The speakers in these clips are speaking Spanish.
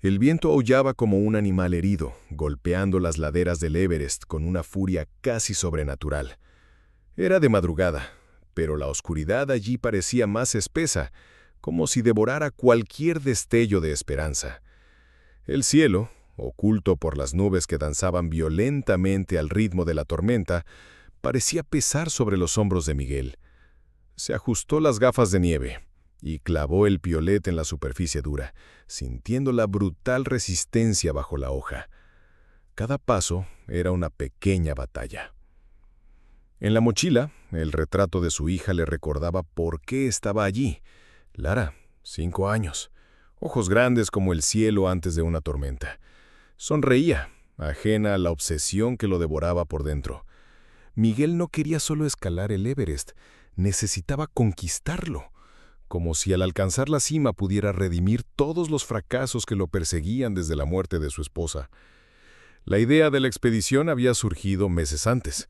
El viento aullaba como un animal herido, golpeando las laderas del Everest con una furia casi sobrenatural. Era de madrugada, pero la oscuridad allí parecía más espesa, como si devorara cualquier destello de esperanza. El cielo, oculto por las nubes que danzaban violentamente al ritmo de la tormenta, parecía pesar sobre los hombros de Miguel. Se ajustó las gafas de nieve y clavó el piolet en la superficie dura, sintiendo la brutal resistencia bajo la hoja. Cada paso era una pequeña batalla. En la mochila, el retrato de su hija le recordaba por qué estaba allí. Lara, 5 años, ojos grandes como el cielo antes de una tormenta. Sonreía, ajena a la obsesión que lo devoraba por dentro. Miguel no quería solo escalar el Everest, necesitaba conquistarlo, como si al alcanzar la cima pudiera redimir todos los fracasos que lo perseguían desde la muerte de su esposa. La idea de la expedición había surgido meses antes,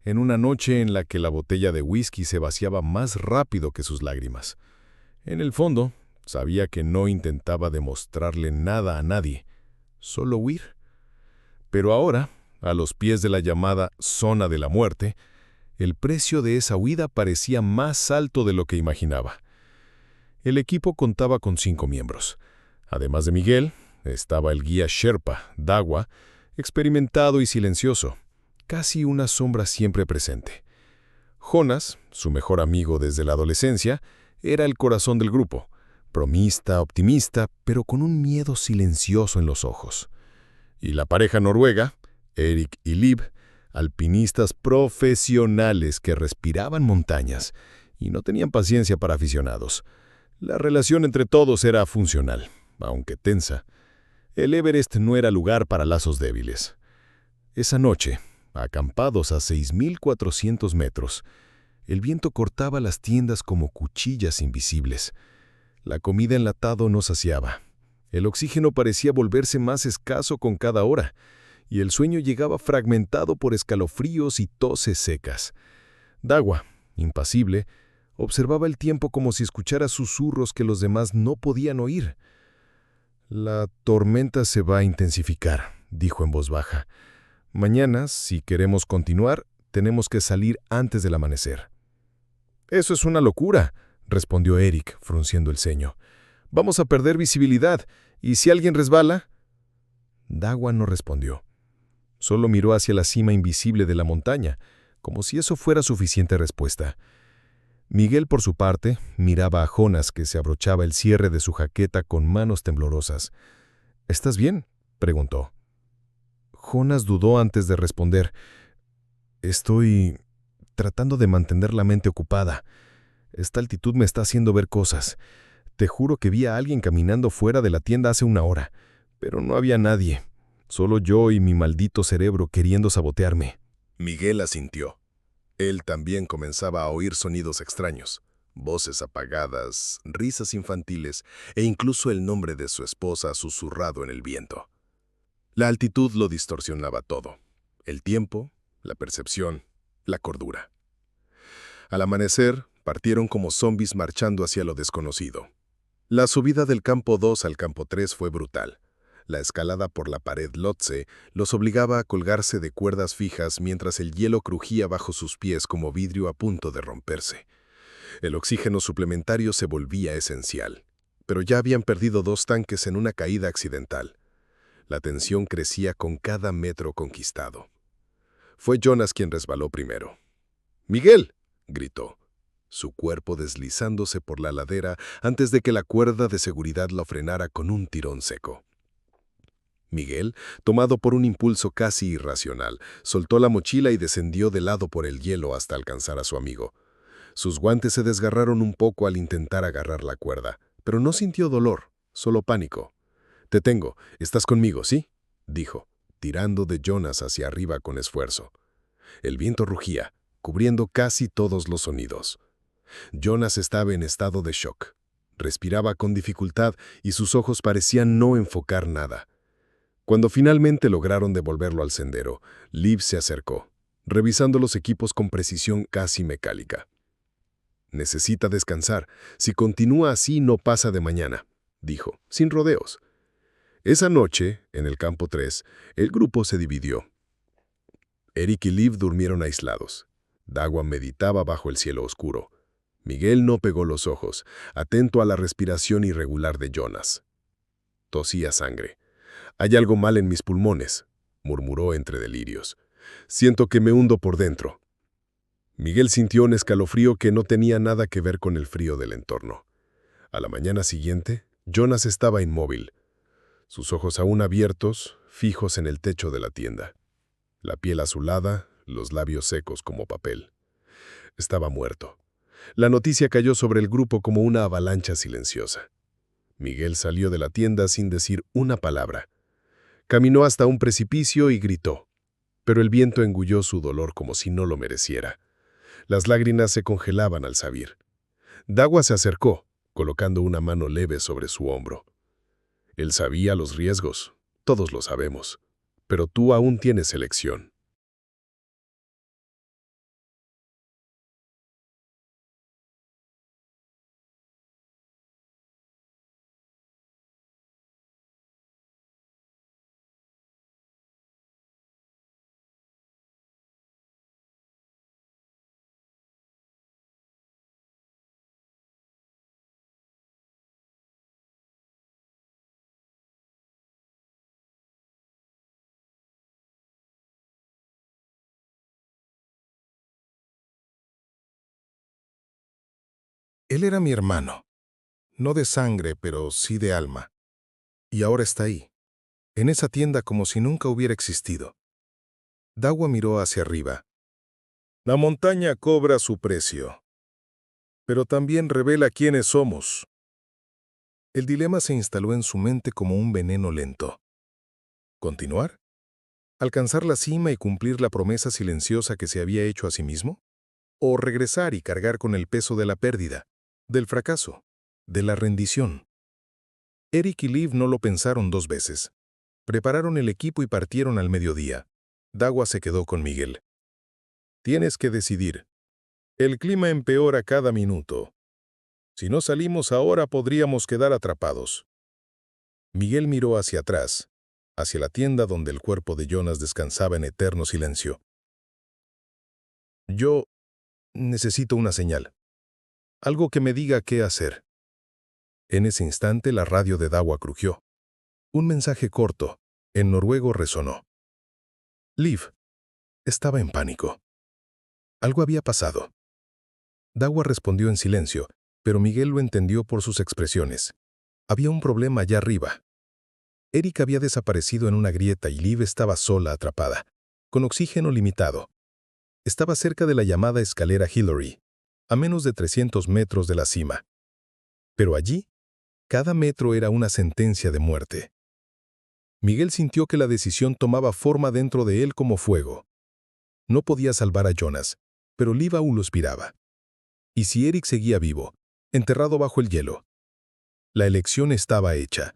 en una noche en la que la botella de whisky se vaciaba más rápido que sus lágrimas. En el fondo, sabía que no intentaba demostrarle nada a nadie, solo huir. Pero ahora, a los pies de la llamada zona de la muerte, el precio de esa huida parecía más alto de lo que imaginaba. El equipo contaba con 5 miembros. Además de Miguel, estaba el guía Sherpa, Dawa, experimentado y silencioso, casi una sombra siempre presente. Jonas, su mejor amigo desde la adolescencia, era el corazón del grupo, bromista, optimista, pero con un miedo silencioso en los ojos. Y la pareja noruega, Erik y Liv, alpinistas profesionales que respiraban montañas y no tenían paciencia para aficionados. La relación entre todos era funcional, aunque tensa. El Everest no era lugar para lazos débiles. Esa noche, acampados a 6.400 metros, el viento cortaba las tiendas como cuchillas invisibles. La comida enlatado no saciaba. El oxígeno parecía volverse más escaso con cada hora, y el sueño llegaba fragmentado por escalofríos y toses secas. Dawa, impasible, observaba el tiempo como si escuchara susurros que los demás no podían oír. «La tormenta se va a intensificar», dijo en voz baja. «Mañana, si queremos continuar, tenemos que salir antes del amanecer». «Eso es una locura», respondió Erik, frunciendo el ceño. «Vamos a perder visibilidad, y si alguien resbala...» Dawa no respondió. Solo miró hacia la cima invisible de la montaña, como si eso fuera suficiente respuesta. Miguel, por su parte, miraba a Jonas, que se abrochaba el cierre de su jaqueta con manos temblorosas. «¿Estás bien?», preguntó. Jonas dudó antes de responder. «Estoy tratando de mantener la mente ocupada. Esta altitud me está haciendo ver cosas. Te juro que vi a alguien caminando fuera de la tienda hace una hora, pero no había nadie. Solo yo y mi maldito cerebro queriendo sabotearme». Miguel asintió. Él también comenzaba a oír sonidos extraños, voces apagadas, risas infantiles e incluso el nombre de su esposa susurrado en el viento. La altitud lo distorsionaba todo: el tiempo, la percepción, la cordura. Al amanecer, partieron como zombies marchando hacia lo desconocido. La subida del campo 2 al campo 3 fue brutal. La escalada por la pared Lhotse los obligaba a colgarse de cuerdas fijas mientras el hielo crujía bajo sus pies como vidrio a punto de romperse. El oxígeno suplementario se volvía esencial, pero ya habían perdido 2 tanques en una caída accidental. La tensión crecía con cada metro conquistado. Fue Jonas quien resbaló primero. «¡Miguel!», gritó, su cuerpo deslizándose por la ladera antes de que la cuerda de seguridad lo frenara con un tirón seco. Miguel, tomado por un impulso casi irracional, soltó la mochila y descendió de lado por el hielo hasta alcanzar a su amigo. Sus guantes se desgarraron un poco al intentar agarrar la cuerda, pero no sintió dolor, solo pánico. «Te tengo, estás conmigo, ¿sí?», dijo, tirando de Jonas hacia arriba con esfuerzo. El viento rugía, cubriendo casi todos los sonidos. Jonas estaba en estado de shock. Respiraba con dificultad y sus ojos parecían no enfocar nada. Cuando finalmente lograron devolverlo al sendero, Liv se acercó, revisando los equipos con precisión casi mecánica. «Necesita descansar. Si continúa así, no pasa de mañana», dijo, sin rodeos. Esa noche, en el campo 3, el grupo se dividió. Eric y Liv durmieron aislados. Dagua meditaba bajo el cielo oscuro. Miguel no pegó los ojos, atento a la respiración irregular de Jonas. Tosía sangre. «Hay algo mal en mis pulmones», murmuró entre delirios. «Siento que me hundo por dentro». Miguel sintió un escalofrío que no tenía nada que ver con el frío del entorno. A la mañana siguiente, Jonas estaba inmóvil, sus ojos aún abiertos, fijos en el techo de la tienda. La piel azulada, los labios secos como papel. Estaba muerto. La noticia cayó sobre el grupo como una avalancha silenciosa. Miguel salió de la tienda sin decir una palabra. Caminó hasta un precipicio y gritó, pero el viento engulló su dolor como si no lo mereciera. Las lágrimas se congelaban al salir. Dagua se acercó, colocando una mano leve sobre su hombro. Él sabía los riesgos, todos lo sabemos, pero tú aún tienes elección. Él era mi hermano, no de sangre, pero sí de alma. Y ahora está ahí, en esa tienda como si nunca hubiera existido. Dagua miró hacia arriba. La montaña cobra su precio, pero también revela quiénes somos. El dilema se instaló en su mente como un veneno lento. ¿Continuar? ¿Alcanzar la cima y cumplir la promesa silenciosa que se había hecho a sí mismo? ¿O regresar y cargar con el peso de la pérdida, del fracaso, de la rendición? Eric y Liv no lo pensaron dos veces. Prepararon el equipo y partieron al mediodía. Dagua se quedó con Miguel. Tienes que decidir. El clima empeora cada minuto. Si no salimos ahora podríamos quedar atrapados. Miguel miró hacia atrás, hacia la tienda donde el cuerpo de Jonas descansaba en eterno silencio. Yo necesito una señal. Algo que me diga qué hacer. En ese instante la radio de Dagua crujió. Un mensaje corto, en noruego, resonó. Liv estaba en pánico. Algo había pasado. Dagua respondió en silencio, pero Miguel lo entendió por sus expresiones. Había un problema allá arriba. Eric había desaparecido en una grieta y Liv estaba sola, atrapada, con oxígeno limitado. Estaba cerca de la llamada escalera Hillary, a menos de 300 metros de la cima. Pero allí, cada metro era una sentencia de muerte. Miguel sintió que la decisión tomaba forma dentro de él como fuego. No podía salvar a Jonas, pero Liv aún lo aspiraba. ¿Y si Eric seguía vivo, enterrado bajo el hielo? La elección estaba hecha.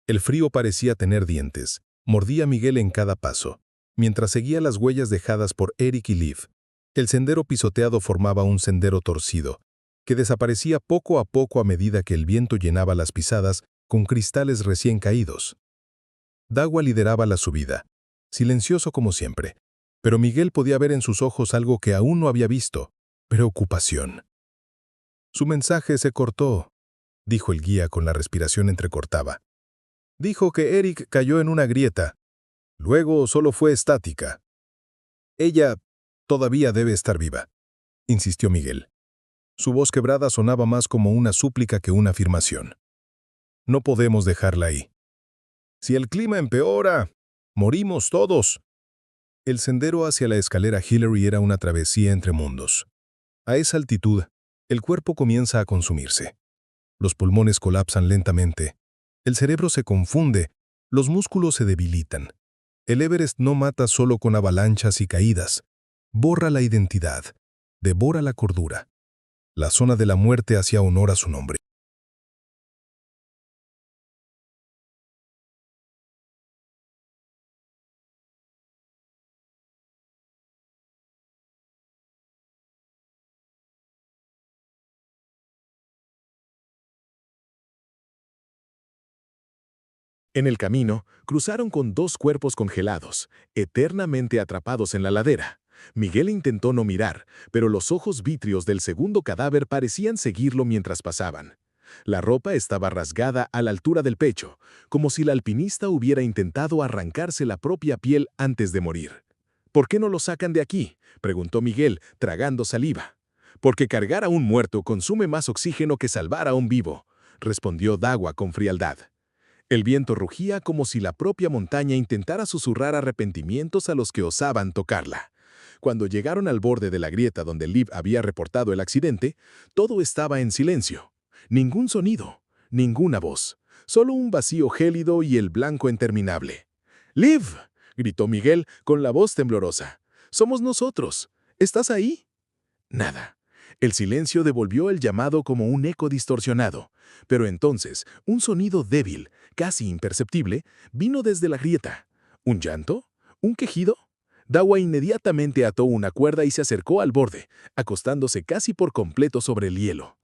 El frío parecía tener dientes. Mordía a Miguel en cada paso, mientras seguía las huellas dejadas por Eric y Liv. El sendero pisoteado formaba un sendero torcido, que desaparecía poco a poco a medida que el viento llenaba las pisadas con cristales recién caídos. Dagua lideraba la subida, silencioso como siempre, pero Miguel podía ver en sus ojos algo que aún no había visto: preocupación. Su mensaje se cortó, dijo el guía con la respiración entrecortada. Dijo que Eric cayó en una grieta. Luego solo fue estática. Ella todavía debe estar viva, insistió Miguel. Su voz quebrada sonaba más como una súplica que una afirmación. No podemos dejarla ahí. Si el clima empeora, morimos todos. El sendero hacia la escalera Hillary era una travesía entre mundos. A esa altitud, el cuerpo comienza a consumirse. Los pulmones colapsan lentamente. El cerebro se confunde. Los músculos se debilitan. El Everest no mata solo con avalanchas y caídas. Borra la identidad. Devora la cordura. La zona de la muerte hacía honor a su nombre. En el camino, cruzaron con dos cuerpos congelados, eternamente atrapados en la ladera. Miguel intentó no mirar, pero los ojos vítreos del segundo cadáver parecían seguirlo mientras pasaban. La ropa estaba rasgada a la altura del pecho, como si el alpinista hubiera intentado arrancarse la propia piel antes de morir. ¿Por qué no lo sacan de aquí?, preguntó Miguel, tragando saliva. Porque cargar a un muerto consume más oxígeno que salvar a un vivo, respondió Dagua con frialdad. El viento rugía como si la propia montaña intentara susurrar arrepentimientos a los que osaban tocarla. Cuando llegaron al borde de la grieta donde Liv había reportado el accidente, todo estaba en silencio. Ningún sonido, ninguna voz, solo un vacío gélido y el blanco interminable. «¡Liv!», gritó Miguel con la voz temblorosa. «¡Somos nosotros! ¿Estás ahí?». Nada. El silencio devolvió el llamado como un eco distorsionado, pero entonces un sonido débil, casi imperceptible, vino desde la grieta. ¿Un llanto? ¿Un quejido? Dagua inmediatamente ató una cuerda y se acercó al borde, acostándose casi por completo sobre el hielo.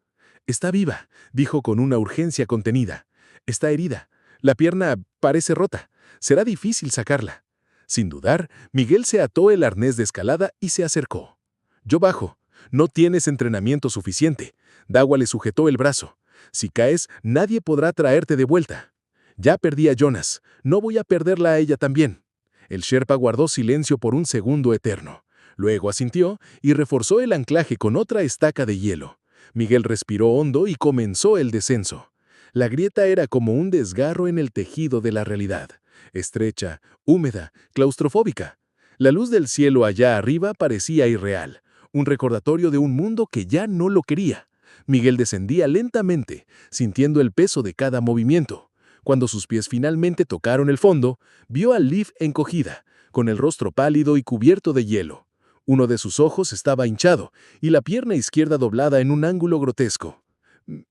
«Está viva», dijo con una urgencia contenida. «Está herida. La pierna parece rota. Será difícil sacarla». Sin dudar, Miguel se ató el arnés de escalada y se acercó. «Yo bajo. No tienes entrenamiento suficiente». Dagua le sujetó el brazo. «Si caes, nadie podrá traerte de vuelta». «Ya perdí a Jonas. No voy a perderla a ella también». El Sherpa guardó silencio por un segundo eterno. Luego asintió y reforzó el anclaje con otra estaca de hielo. Miguel respiró hondo y comenzó el descenso. La grieta era como un desgarro en el tejido de la realidad. Estrecha, húmeda, claustrofóbica. La luz del cielo allá arriba parecía irreal, un recordatorio de un mundo que ya no lo quería. Miguel descendía lentamente, sintiendo el peso de cada movimiento. Cuando sus pies finalmente tocaron el fondo, vio a Liv encogida, con el rostro pálido y cubierto de hielo. Uno de sus ojos estaba hinchado y la pierna izquierda doblada en un ángulo grotesco.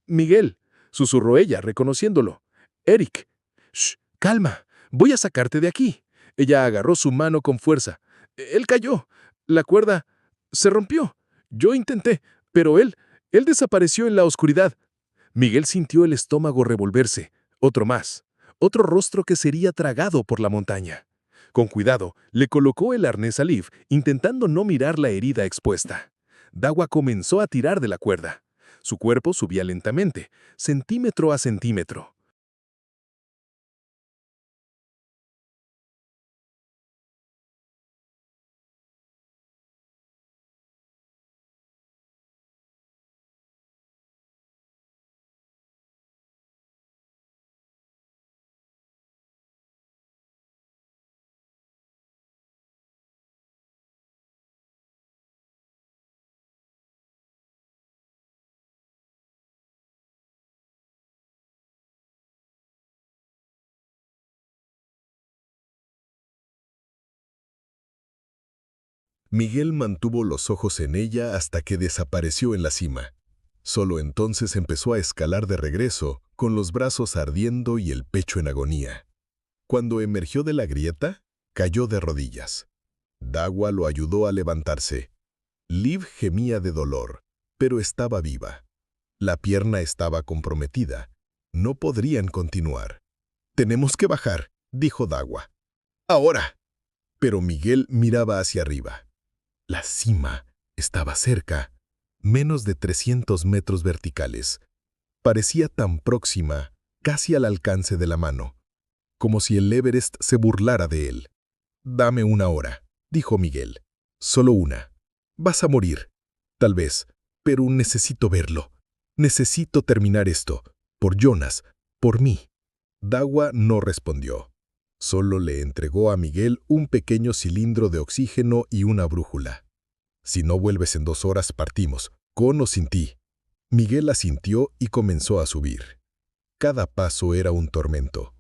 «Miguel», susurró ella, reconociéndolo. «Eric». «Shh, calma, voy a sacarte de aquí». Ella agarró su mano con fuerza. «Él cayó. La cuerda se rompió. Yo intenté, pero él desapareció en la oscuridad». Miguel sintió el estómago revolverse. Otro más. Otro rostro que sería tragado por la montaña. Con cuidado, le colocó el arnés a Liv, intentando no mirar la herida expuesta. Dagua comenzó a tirar de la cuerda. Su cuerpo subía lentamente, centímetro a centímetro. Miguel mantuvo los ojos en ella hasta que desapareció en la cima. Solo entonces empezó a escalar de regreso, con los brazos ardiendo y el pecho en agonía. Cuando emergió de la grieta, cayó de rodillas. Dagua lo ayudó a levantarse. Liv gemía de dolor, pero estaba viva. La pierna estaba comprometida. No podrían continuar. «Tenemos que bajar», dijo Dagua. «Ahora». Pero Miguel miraba hacia arriba. La cima estaba cerca, menos de 300 metros verticales. Parecía tan próxima, casi al alcance de la mano, como si el Everest se burlara de él. «Dame 1 hora», dijo Miguel. «Solo una. Vas a morir, tal vez, pero necesito verlo. Necesito terminar esto, por Jonas, por mí». Dagua no respondió. Solo le entregó a Miguel un pequeño cilindro de oxígeno y una brújula. «Si no vuelves en 2 horas, partimos, con o sin ti». Miguel asintió y comenzó a subir. Cada paso era un tormento.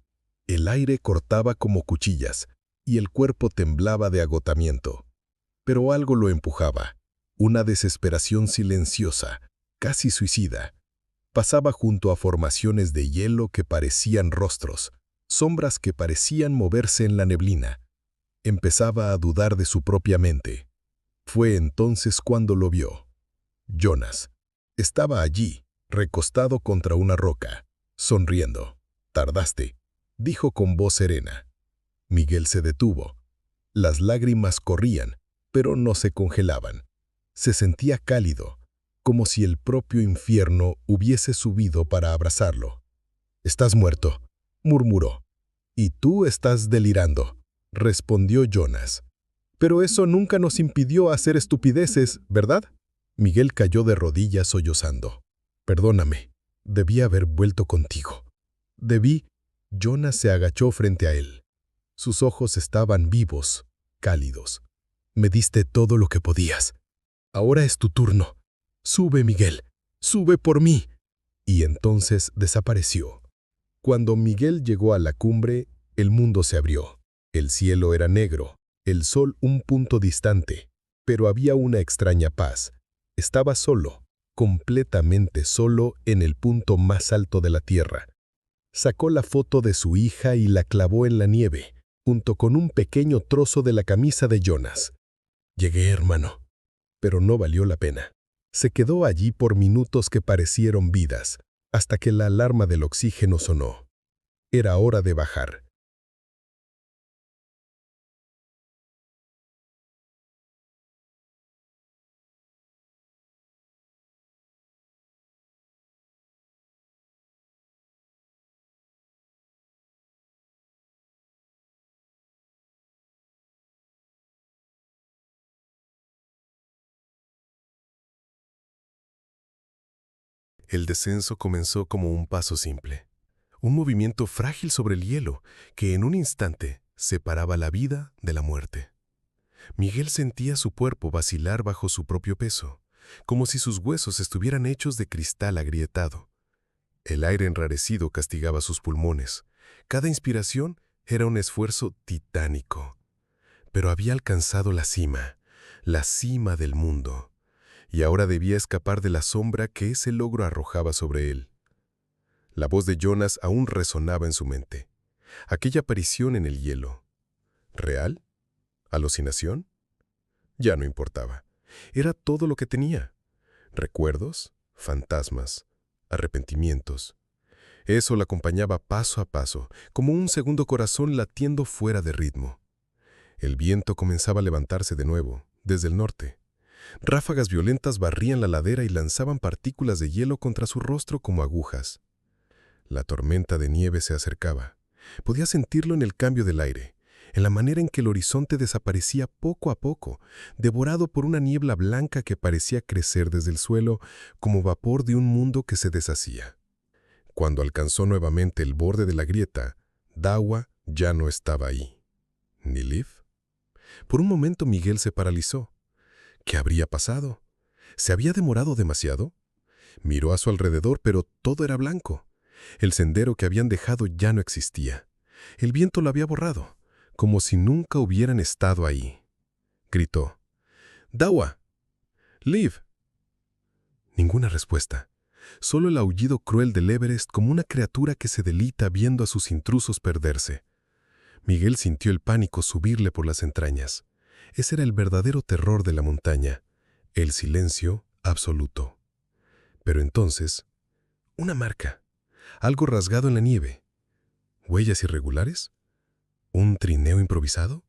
El aire cortaba como cuchillas y el cuerpo temblaba de agotamiento. Pero algo lo empujaba, una desesperación silenciosa, casi suicida. Pasaba junto a formaciones de hielo que parecían rostros, sombras que parecían moverse en la neblina. Empezaba a dudar de su propia mente. Fue entonces cuando lo vio. Jonas estaba allí, recostado contra una roca, sonriendo. «Tardaste», dijo con voz serena. Miguel se detuvo. Las lágrimas corrían, pero no se congelaban. Se sentía cálido, como si el propio infierno hubiese subido para abrazarlo. «Estás muerto», murmuró. «Y tú estás delirando», respondió Jonas. «Pero eso nunca nos impidió hacer estupideces, ¿verdad?» Miguel cayó de rodillas sollozando. «Perdóname, debí haber vuelto contigo. Debí». Jonas se agachó frente a él. Sus ojos estaban vivos, cálidos. «Me diste todo lo que podías. Ahora es tu turno. Sube, Miguel, sube por mí». Y entonces desapareció. Cuando Miguel llegó a la cumbre, el mundo se abrió. El cielo era negro, el sol un punto distante, pero había una extraña paz. Estaba solo, completamente solo en el punto más alto de la tierra. Sacó la foto de su hija y la clavó en la nieve, junto con un pequeño trozo de la camisa de Jonas. «Llegué, hermano», pero no valió la pena. Se quedó allí por minutos que parecieron vidas, hasta que la alarma del oxígeno sonó. Era hora de bajar. El descenso comenzó como un paso simple, un movimiento frágil sobre el hielo que en un instante separaba la vida de la muerte. Miguel sentía su cuerpo vacilar bajo su propio peso, como si sus huesos estuvieran hechos de cristal agrietado. El aire enrarecido castigaba sus pulmones. Cada inspiración era un esfuerzo titánico. Pero había alcanzado la cima del mundo. Y ahora debía escapar de la sombra que ese logro arrojaba sobre él. La voz de Jonas aún resonaba en su mente. Aquella aparición en el hielo. ¿Real? ¿Alucinación? Ya no importaba. Era todo lo que tenía. Recuerdos, fantasmas, arrepentimientos. Eso la acompañaba paso a paso, como un segundo corazón latiendo fuera de ritmo. El viento comenzaba a levantarse de nuevo, desde el norte. Ráfagas violentas barrían la ladera y lanzaban partículas de hielo contra su rostro como agujas. La tormenta de nieve se acercaba. Podía sentirlo en el cambio del aire, en la manera en que el horizonte desaparecía poco a poco, devorado por una niebla blanca que parecía crecer desde el suelo como vapor de un mundo que se deshacía. Cuando alcanzó nuevamente el borde de la grieta, Dawa ya no estaba ahí. ¿Ni Liv? Por un momento Miguel se paralizó. ¿Qué habría pasado? ¿Se había demorado demasiado? Miró a su alrededor, pero todo era blanco. El sendero que habían dejado ya no existía. El viento lo había borrado, como si nunca hubieran estado ahí. Gritó: «¡Dawa! ¡Liv!». Ninguna respuesta. Solo el aullido cruel del Everest como una criatura que se delita viendo a sus intrusos perderse. Miguel sintió el pánico subirle por las entrañas. Ese era el verdadero terror de la montaña, el silencio absoluto. Pero entonces, una marca, algo rasgado en la nieve. ¿Huellas irregulares? ¿Un trineo improvisado?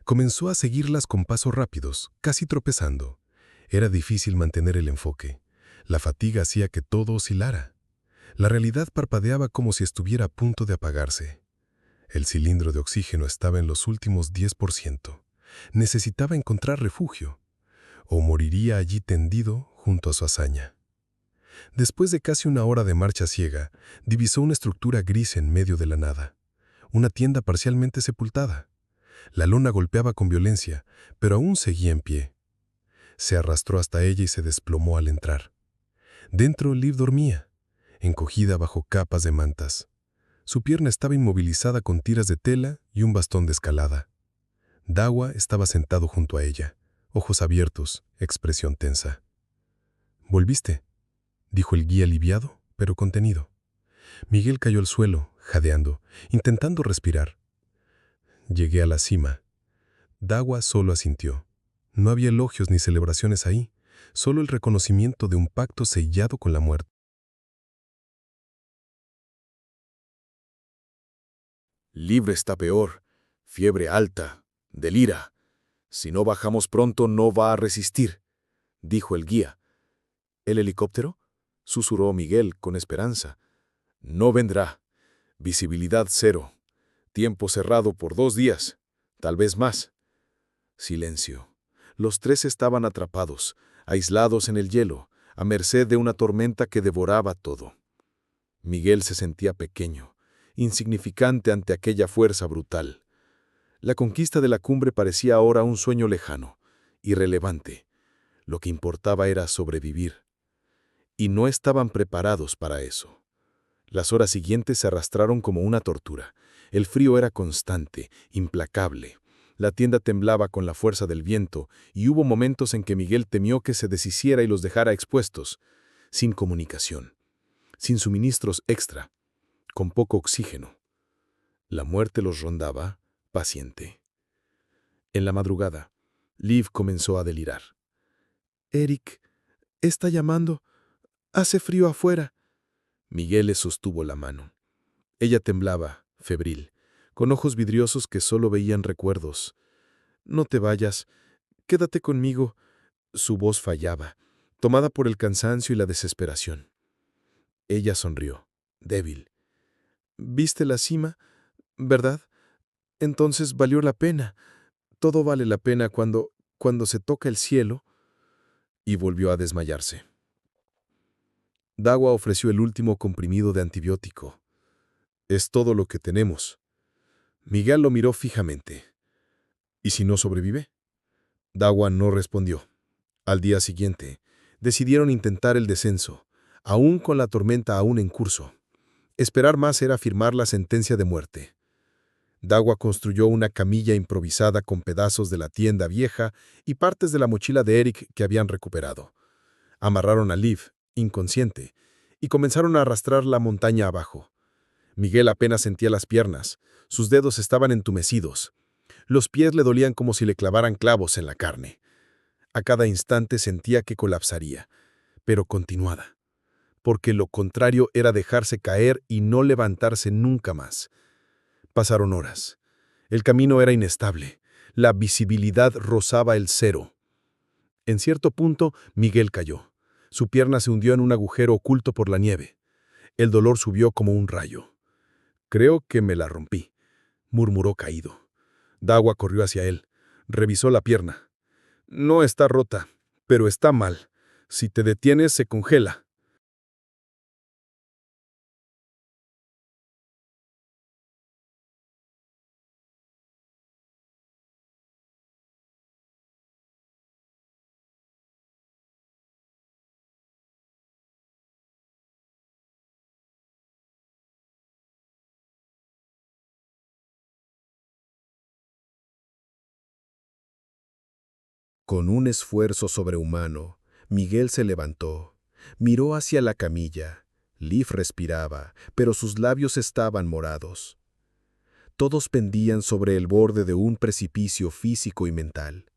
Comenzó a seguirlas con pasos rápidos, casi tropezando. Era difícil mantener el enfoque. La fatiga hacía que todo oscilara. La realidad parpadeaba como si estuviera a punto de apagarse. El cilindro de oxígeno estaba en los últimos 10%. Necesitaba encontrar refugio, o moriría allí tendido junto a su hazaña. Después de casi una hora de marcha ciega, divisó una estructura gris en medio de la nada. Una tienda parcialmente sepultada. La lona golpeaba con violencia, pero aún seguía en pie. Se arrastró hasta ella y se desplomó al entrar. Dentro, Liv dormía, encogida bajo capas de mantas. Su pierna estaba inmovilizada con tiras de tela y un bastón de escalada. Dawa estaba sentado junto a ella, ojos abiertos, expresión tensa. «¿Volviste?», dijo el guía aliviado, pero contenido. Miguel cayó al suelo, jadeando, intentando respirar. «Llegué a la cima». Dawa solo asintió. No había elogios ni celebraciones ahí, solo el reconocimiento de un pacto sellado con la muerte. Liv está peor. Fiebre alta. Delira. Si no bajamos pronto no va a resistir, dijo el guía. ¿El helicóptero?, susurró Miguel con esperanza. No vendrá. Visibilidad cero. Tiempo cerrado por 2 días. Tal vez más. Silencio. Los 3 estaban atrapados, aislados en el hielo, a merced de una tormenta que devoraba todo. Miguel se sentía pequeño, insignificante ante aquella fuerza brutal. La conquista de la cumbre parecía ahora un sueño lejano, irrelevante. Lo que importaba era sobrevivir. Y no estaban preparados para eso. Las horas siguientes se arrastraron como una tortura. El frío era constante, implacable. La tienda temblaba con la fuerza del viento y hubo momentos en que Miguel temió que se deshiciera y los dejara expuestos, sin comunicación, sin suministros extra, con poco oxígeno. La muerte los rondaba, paciente. En la madrugada, Liv comenzó a delirar. «Eric, está llamando. Hace frío afuera». Miguel le sostuvo la mano. Ella temblaba, febril, con ojos vidriosos que solo veían recuerdos. «No te vayas. Quédate conmigo». Su voz fallaba, tomada por el cansancio y la desesperación. Ella sonrió, débil. «¿Viste la cima, verdad? Entonces valió la pena. Todo vale la pena cuando se toca el cielo». Y volvió a desmayarse. Dawa ofreció el último comprimido de antibiótico. «Es todo lo que tenemos». Miguel lo miró fijamente. «¿Y si no sobrevive?». Dawa no respondió. Al día siguiente, decidieron intentar el descenso, aún con la tormenta aún en curso. Esperar más era firmar la sentencia de muerte. Dawa construyó una camilla improvisada con pedazos de la tienda vieja y partes de la mochila de Eric que habían recuperado. Amarraron a Liv, inconsciente, y comenzaron a arrastrar la montaña abajo. Miguel apenas sentía las piernas, sus dedos estaban entumecidos. Los pies le dolían como si le clavaran clavos en la carne. A cada instante sentía que colapsaría, pero continuada, porque lo contrario era dejarse caer y no levantarse nunca más. Pasaron horas. El camino era inestable. La visibilidad rozaba el cero. En cierto punto, Miguel cayó. Su pierna se hundió en un agujero oculto por la nieve. El dolor subió como un rayo. «Creo que me la rompí», murmuró caído. Dawa corrió hacia él. Revisó la pierna. «No está rota, pero está mal. Si te detienes, se congela». Con un esfuerzo sobrehumano, Miguel se levantó, miró hacia la camilla. Liv respiraba, pero sus labios estaban morados. Todos pendían sobre el borde de un precipicio físico y mental.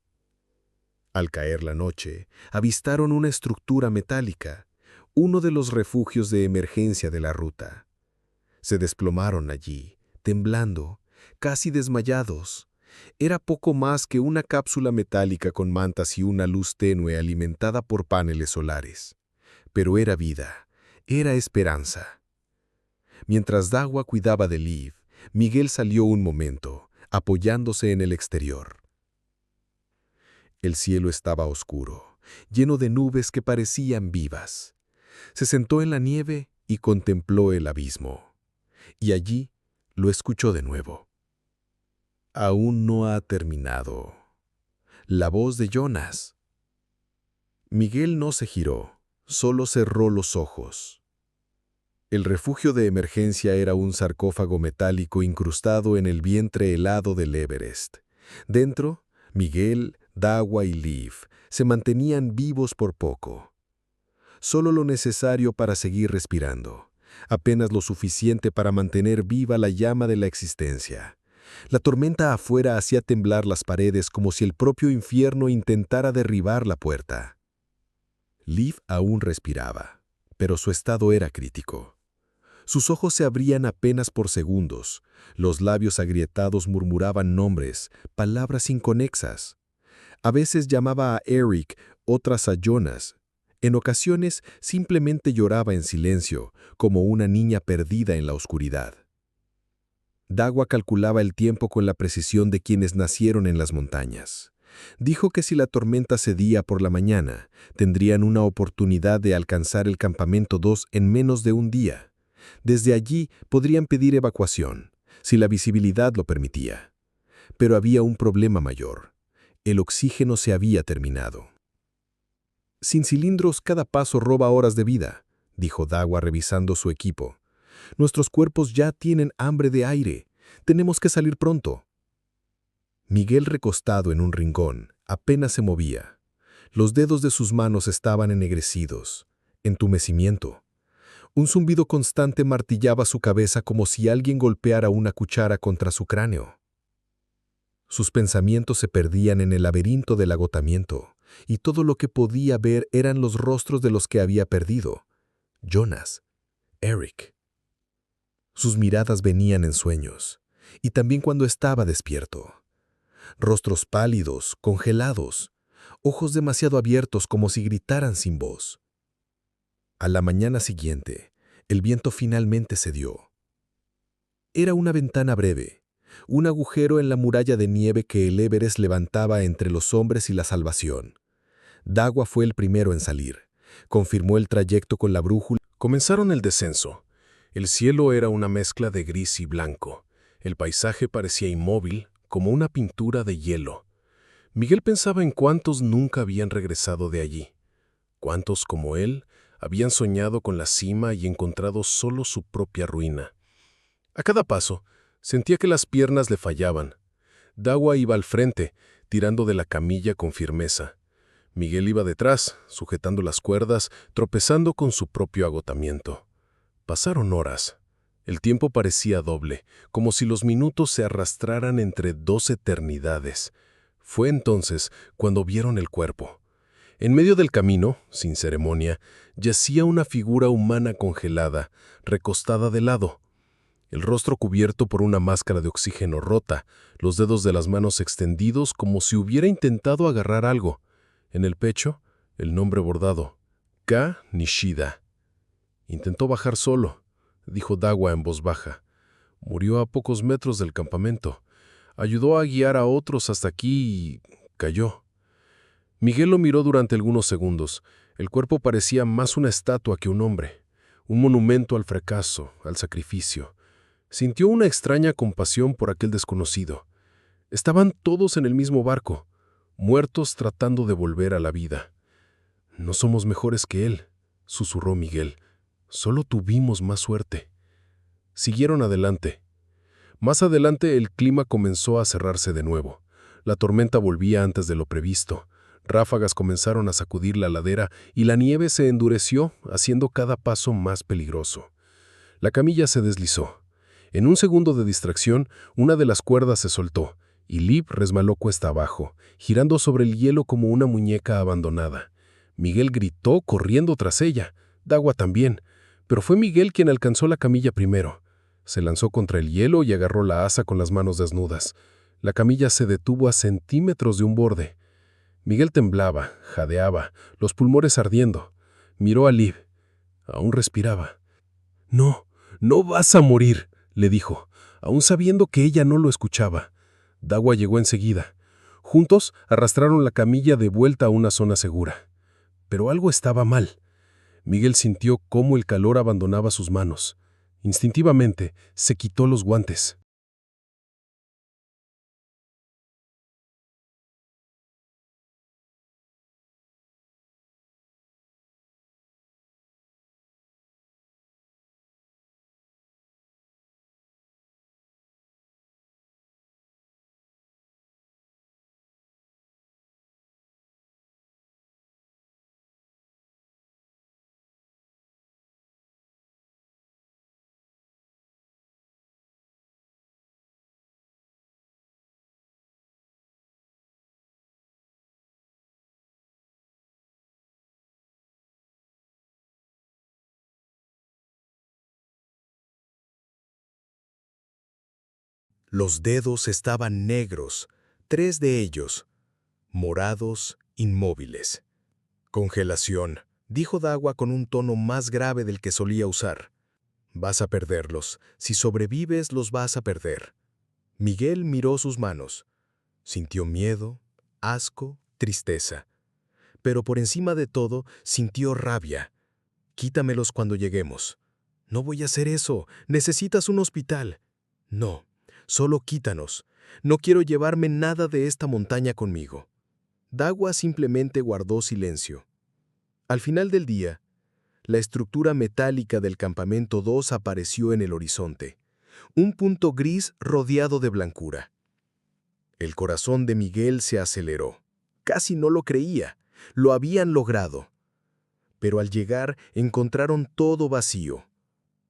Al caer la noche, avistaron una estructura metálica, uno de los refugios de emergencia de la ruta. Se desplomaron allí, temblando, casi desmayados. Era poco más que una cápsula metálica con mantas y una luz tenue alimentada por paneles solares. Pero era vida, era esperanza. Mientras Dawa cuidaba de Liv, Miguel salió un momento, apoyándose en el exterior. El cielo estaba oscuro, lleno de nubes que parecían vivas. Se sentó en la nieve y contempló el abismo. Y allí lo escuchó de nuevo. «Aún no ha terminado». La voz de Jonas. Miguel no se giró, solo cerró los ojos. El refugio de emergencia era un sarcófago metálico incrustado en el vientre helado del Everest. Dentro, Miguel, Dawa y Liv se mantenían vivos por poco. Solo lo necesario para seguir respirando, apenas lo suficiente para mantener viva la llama de la existencia. La tormenta afuera hacía temblar las paredes como si el propio infierno intentara derribar la puerta. Liv aún respiraba, pero su estado era crítico. Sus ojos se abrían apenas por segundos. Los labios agrietados murmuraban nombres, palabras inconexas. A veces llamaba a Eric, otras a Jonas. En ocasiones simplemente lloraba en silencio, como una niña perdida en la oscuridad. Dagua calculaba el tiempo con la precisión de quienes nacieron en las montañas. Dijo que si la tormenta cedía por la mañana, tendrían una oportunidad de alcanzar el campamento 2 en menos de un día. Desde allí podrían pedir evacuación, si la visibilidad lo permitía. Pero había un problema mayor. El oxígeno se había terminado. Sin cilindros, cada paso roba horas de vida, dijo Dagua revisando su equipo. Nuestros cuerpos ya tienen hambre de aire. Tenemos que salir pronto. Miguel, recostado en un rincón, apenas se movía. Los dedos de sus manos estaban ennegrecidos. Entumecimiento. Un zumbido constante martillaba su cabeza como si alguien golpeara una cuchara contra su cráneo. Sus pensamientos se perdían en el laberinto del agotamiento, y todo lo que podía ver eran los rostros de los que había perdido. Jonas, Eric. Sus miradas venían en sueños, y también cuando estaba despierto. Rostros pálidos, congelados, ojos demasiado abiertos como si gritaran sin voz. A la mañana siguiente, el viento finalmente cedió. Era una ventana breve, un agujero en la muralla de nieve que el Everest levantaba entre los hombres y la salvación. Dagua fue el primero en salir. Confirmó el trayecto con la brújula. Comenzaron el descenso. El cielo era una mezcla de gris y blanco. El paisaje parecía inmóvil, como una pintura de hielo. Miguel pensaba en cuántos nunca habían regresado de allí. Cuántos, como él, habían soñado con la cima y encontrado solo su propia ruina. A cada paso, sentía que las piernas le fallaban. Dagua iba al frente, tirando de la camilla con firmeza. Miguel iba detrás, sujetando las cuerdas, tropezando con su propio agotamiento. Pasaron horas. El tiempo parecía doble, como si los minutos se arrastraran entre 2 eternidades. Fue entonces cuando vieron el cuerpo. En medio del camino, sin ceremonia, yacía una figura humana congelada, recostada de lado. El rostro cubierto por una máscara de oxígeno rota, los dedos de las manos extendidos como si hubiera intentado agarrar algo. En el pecho, el nombre bordado, K. Nishida. Intentó bajar solo, dijo Dagua en voz baja. Murió a pocos metros del campamento. Ayudó a guiar a otros hasta aquí y cayó. Miguel lo miró durante algunos segundos. El cuerpo parecía más una estatua que un hombre, un monumento al fracaso, al sacrificio. Sintió una extraña compasión por aquel desconocido. Estaban todos en el mismo barco, muertos tratando de volver a la vida. No somos mejores que él, susurró Miguel. Solo tuvimos más suerte. Siguieron adelante. Más adelante el clima comenzó a cerrarse de nuevo. La tormenta volvía antes de lo previsto. Ráfagas comenzaron a sacudir la ladera y la nieve se endureció, haciendo cada paso más peligroso. La camilla se deslizó. En un segundo de distracción, una de las cuerdas se soltó, y Liv resbaló cuesta abajo, girando sobre el hielo como una muñeca abandonada. Miguel gritó corriendo tras ella. Dagua también. Pero fue Miguel quien alcanzó la camilla primero. Se lanzó contra el hielo y agarró la asa con las manos desnudas. La camilla se detuvo a centímetros de un borde. Miguel temblaba, jadeaba, los pulmones ardiendo. Miró a Liv. Aún respiraba. «No, no vas a morir», le dijo, aún sabiendo que ella no lo escuchaba. Dagua llegó enseguida. Juntos arrastraron la camilla de vuelta a una zona segura. Pero algo estaba mal. Miguel sintió cómo el calor abandonaba sus manos. Instintivamente, se quitó los guantes. Los dedos estaban negros, 3 de ellos, morados, inmóviles. «Congelación», dijo Dawa con un tono más grave del que solía usar. «Vas a perderlos. Si sobrevives, los vas a perder». Miguel miró sus manos. Sintió miedo, asco, tristeza. Pero por encima de todo, sintió rabia. «Quítamelos cuando lleguemos». «No voy a hacer eso. Necesitas un hospital». «No, solo quítanos. No quiero llevarme nada de esta montaña conmigo». Dawa simplemente guardó silencio. Al final del día, la estructura metálica del campamento 2 apareció en el horizonte, un punto gris rodeado de blancura. El corazón de Miguel se aceleró. Casi no lo creía. Lo habían logrado. Pero al llegar encontraron todo vacío.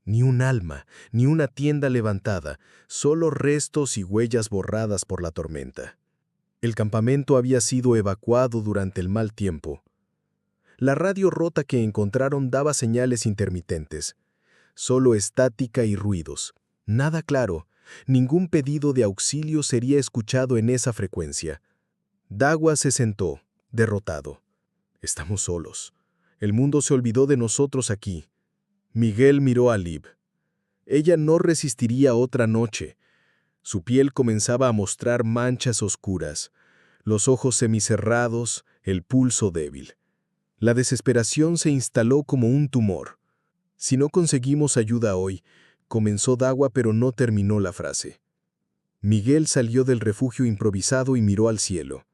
Ni un alma, ni una tienda levantada, solo restos y huellas borradas por la tormenta. El campamento había sido evacuado durante el mal tiempo. La radio rota que encontraron daba señales intermitentes. Solo estática y ruidos. Nada claro. Ningún pedido de auxilio sería escuchado en esa frecuencia. Dawa se sentó, derrotado. Estamos solos. El mundo se olvidó de nosotros aquí. Miguel miró a Liv. Ella no resistiría otra noche. Su piel comenzaba a mostrar manchas oscuras, los ojos semicerrados, el pulso débil. La desesperación se instaló como un tumor. «Si no conseguimos ayuda hoy», comenzó Dawa, pero no terminó la frase. Miguel salió del refugio improvisado y miró al cielo.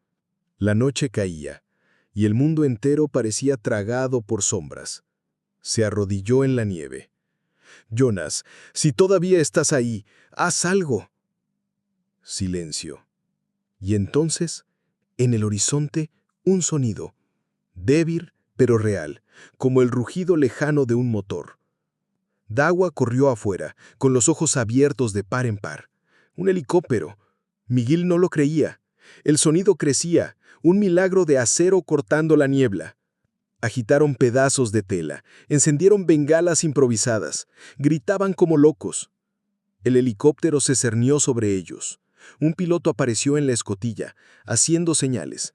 La noche caía, y el mundo entero parecía tragado por sombras. Se arrodilló en la nieve. «Jonas, si todavía estás ahí, haz algo». Silencio. Y entonces, en el horizonte, un sonido, débil pero real, como el rugido lejano de un motor. Dawa corrió afuera, con los ojos abiertos de par en par. Un helicóptero. Miguel no lo creía. El sonido crecía, un milagro de acero cortando la niebla. Agitaron pedazos de tela, encendieron bengalas improvisadas, gritaban como locos. El helicóptero se cernió sobre ellos. Un piloto apareció en la escotilla, haciendo señales.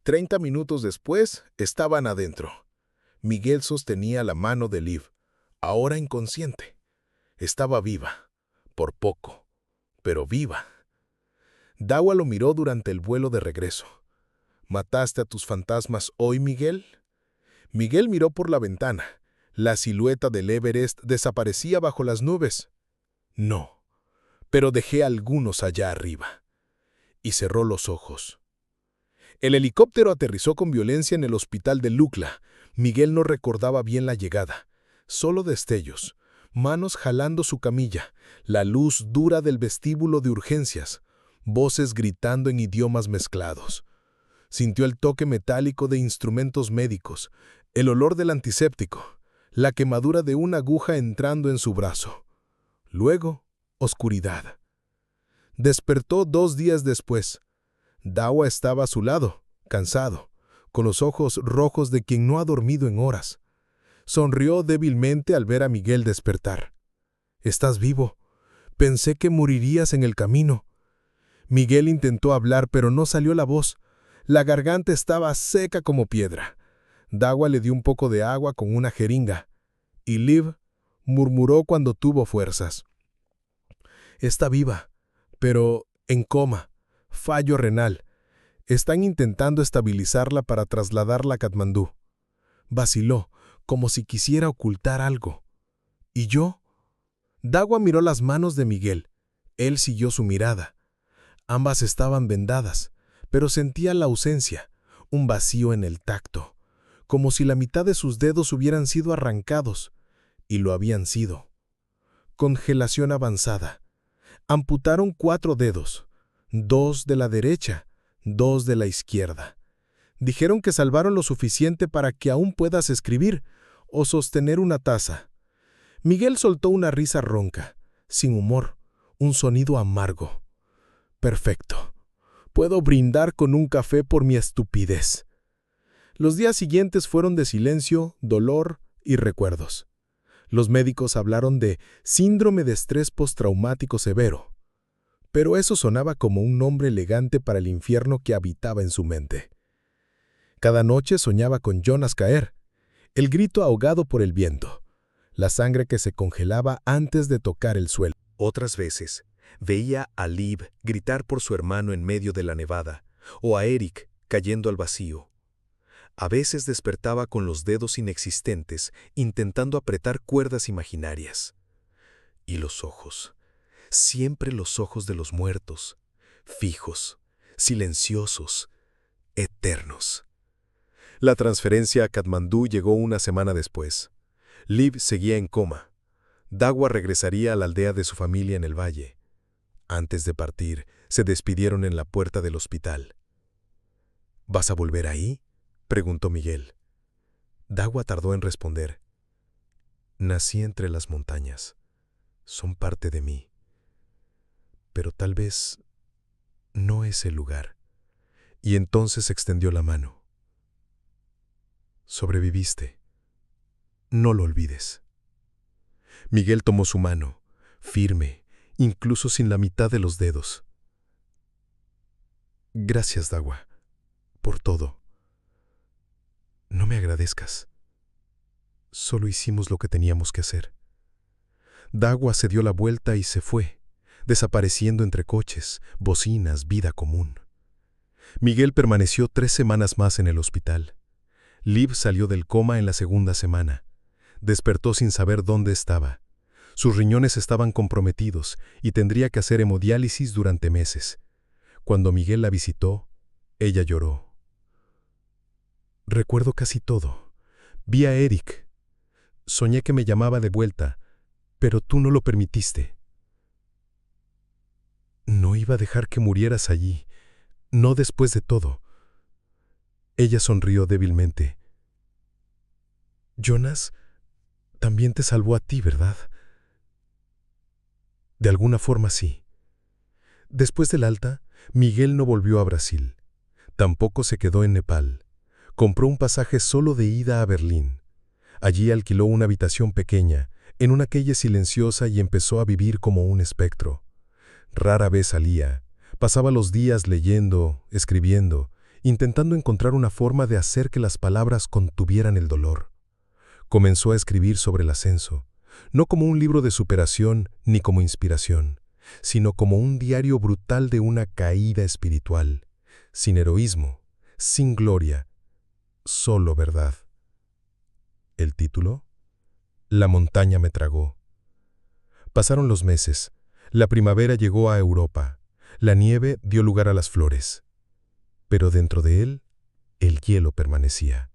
«30 minutos después, estaban adentro. Miguel sostenía la mano de Liv, ahora inconsciente. Estaba viva, por poco, pero viva. Dawa lo miró durante el vuelo de regreso. «¿Mataste a tus fantasmas hoy, Miguel?» Miguel miró por la ventana. La silueta del Everest desaparecía bajo las nubes. «No, pero dejé algunos allá arriba». Y cerró los ojos. El helicóptero aterrizó con violencia en el hospital de Lukla. Miguel no recordaba bien la llegada. Solo destellos, manos jalando su camilla, la luz dura del vestíbulo de urgencias, voces gritando en idiomas mezclados. Sintió el toque metálico de instrumentos médicos, el olor del antiséptico, la quemadura de una aguja entrando en su brazo. Luego, oscuridad. Despertó 2 días después. Dawa estaba a su lado, cansado, con los ojos rojos de quien no ha dormido en horas. Sonrió débilmente al ver a Miguel despertar. «Estás vivo. Pensé que morirías en el camino». Miguel intentó hablar, pero no salió la voz. La garganta estaba seca como piedra. Dawa le dio un poco de agua con una jeringa. Y Liv murmuró cuando tuvo fuerzas. «Está viva, pero en coma. Fallo renal. Están intentando estabilizarla para trasladarla a Katmandú». Vaciló, como si quisiera ocultar algo. «¿Y yo?» Dawa miró las manos de Miguel. Él siguió su mirada. Ambas estaban vendadas, pero sentía la ausencia, un vacío en el tacto, como si la mitad de sus dedos hubieran sido arrancados, y lo habían sido. Congelación avanzada. Amputaron 4 dedos, 2 de la derecha, 2 de la izquierda. Dijeron que salvaron lo suficiente para que aún puedas escribir o sostener una taza. Miguel soltó una risa ronca, sin humor, un sonido amargo. Perfecto. Puedo brindar con un café por mi estupidez. Los días siguientes fueron de silencio, dolor y recuerdos. Los médicos hablaron de síndrome de estrés postraumático severo, pero eso sonaba como un nombre elegante para el infierno que habitaba en su mente. Cada noche soñaba con Jonas caer, el grito ahogado por el viento, la sangre que se congelaba antes de tocar el suelo. Otras veces, veía a Liv gritar por su hermano en medio de la nevada, o a Eric cayendo al vacío. A veces despertaba con los dedos inexistentes, intentando apretar cuerdas imaginarias. Y los ojos, siempre los ojos de los muertos, fijos, silenciosos, eternos. La transferencia a Katmandú llegó una semana después. Liv seguía en coma. Dawa regresaría a la aldea de su familia en el valle. Antes de partir, se despidieron en la puerta del hospital. ¿Vas a volver ahí?, preguntó Miguel. Dawa tardó en responder. Nací entre las montañas. Son parte de mí. Pero tal vez no es el lugar. Y entonces extendió la mano. Sobreviviste. No lo olvides. Miguel tomó su mano, firme, incluso sin la mitad de los dedos. Gracias, Dawa, por todo. No me agradezcas. Solo hicimos lo que teníamos que hacer. Dawa se dio la vuelta y se fue, desapareciendo entre coches, bocinas, vida común. Miguel permaneció 3 semanas más en el hospital. Liv salió del coma en la segunda semana. Despertó sin saber dónde estaba. Sus riñones estaban comprometidos y tendría que hacer hemodiálisis durante meses. Cuando Miguel la visitó, ella lloró. Recuerdo casi todo. Vi a Eric. Soñé que me llamaba de vuelta, pero tú no lo permitiste. No iba a dejar que murieras allí, no después de todo. Ella sonrió débilmente. Jonas también te salvó a ti, ¿verdad? De alguna forma sí. Después del alta, Miguel no volvió a Brasil. Tampoco se quedó en Nepal. Compró un pasaje solo de ida a Berlín. Allí alquiló una habitación pequeña, en una calle silenciosa, y empezó a vivir como un espectro. Rara vez salía. Pasaba los días leyendo, escribiendo, intentando encontrar una forma de hacer que las palabras contuvieran el dolor. Comenzó a escribir sobre el ascenso, no como un libro de superación ni como inspiración, sino como un diario brutal de una caída espiritual, sin heroísmo, sin gloria, solo verdad. ¿El título? La montaña me tragó. Pasaron los meses. La primavera llegó a Europa. La nieve dio lugar a las flores. Pero dentro de él, el hielo permanecía.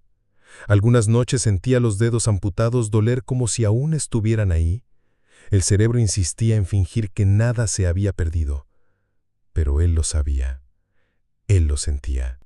Algunas noches sentía los dedos amputados doler como si aún estuvieran ahí. El cerebro insistía en fingir que nada se había perdido. Pero él lo sabía. Él lo sentía.